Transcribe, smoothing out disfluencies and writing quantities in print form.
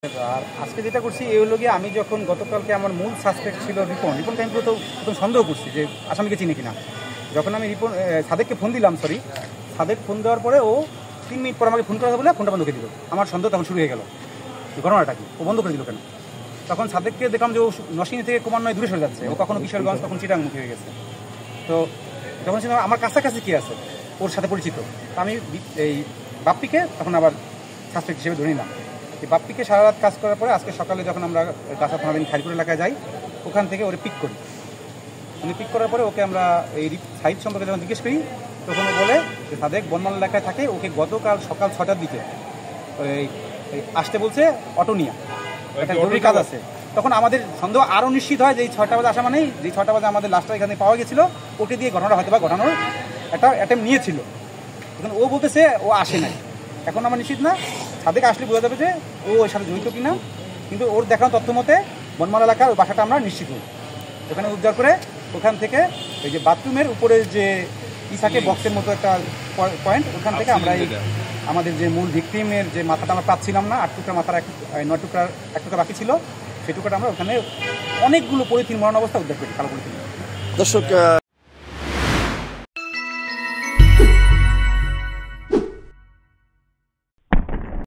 আর আজকে যেটা করছি এই হলো গিয়ে, আমি যখন গতকালকে আমার মূল সাসপেক্ট ছিল রিপনকে আমি প্রথম সন্দেহ করছি যে আসামিকে চিনি কিনা। যখন আমি সাদেককে ফোন দিলাম, সাদেক ফোন দেওয়ার পরে ও 3 মিনিট পর আমাকে ফোন করা বলে ফোনটা বন্ধ করে দিল। আমার সন্দেহ তখন শুরু হয়ে গেল, ঘটনাটা কি, ও বন্ধ করে দিল কেন। তখন সাদেককে দেখলাম যে ও নরসিংদী থেকে ক্রমান্বয়ে দূরে সরে যাচ্ছে, ও কখনো কিশোরগঞ্জ, কখন চিটাংমুখী হয়ে গেছে। তো যখন আমার কাছাকাছি কি আছে, ওর সাথে পরিচিত, আমি এই বাপ্পিকে তখন আবার সাসপেক্ট হিসেবে ধরে নিলাম। এই বাপ্পিকে সারা রাত কাজ করার পরে আজকে সকালে যখন আমরা গাছা থানাধীন খাইরপুর এলাকায় যাই, ওখান থেকে ওরে পিক করি। পিক করার পরে ওকে আমরা এই সাইড সম্পর্কে যখন জিজ্ঞেস করি, তখন ও বলে যে সাদেক বনমাল এলাকায় থাকে, ওকে গতকাল সকাল 6টার দিকে আসতে বলছে, অটো নিয়ে একটা জরুরি কাজ আছে। তখন আমাদের সন্দেহ আরও নিশ্চিত হয় যে এই 6টা বাজে আসা মানেই, যে 6টা বাজে আমাদের লাস্টটা এখানে পাওয়া গেছিলো, ওকে দিয়ে ঘটনাটা হয়তো বা ঘটানোর একটা অ্যাটেম্প নিয়েছিল। এখন ও বলতেছে ও আসে নাই। এখন আমরা নিশ্চিত না, সাদেক আসলে বোঝা যাবে যে ও ওর সাথে জড়িত কিনা। কিন্তু ওর দেখানো তথ্য মতে বনমাল এলাকার ওই বাসাটা আমরা নিশ্চিত হই। ওখানে উদ্ধার করে ওখান থেকে এই যে বাথরুমের উপরে যে থাকে বক্সের মতো একটা পয়েন্ট, ওখান থেকে আমরা এই আমাদের যে মূল ভিকটিমের যে মাথাটা আমরা পাচ্ছিলাম না, 8 টুকরা মাথার 9 টুকরার 1 টুকরা বাকি ছিল, সেই টুকরাটা আমরা ওখানে অনেকগুলো পলিথিন মরণ অবস্থা উদ্ধার করি, কালো পলিথিন। দর্শক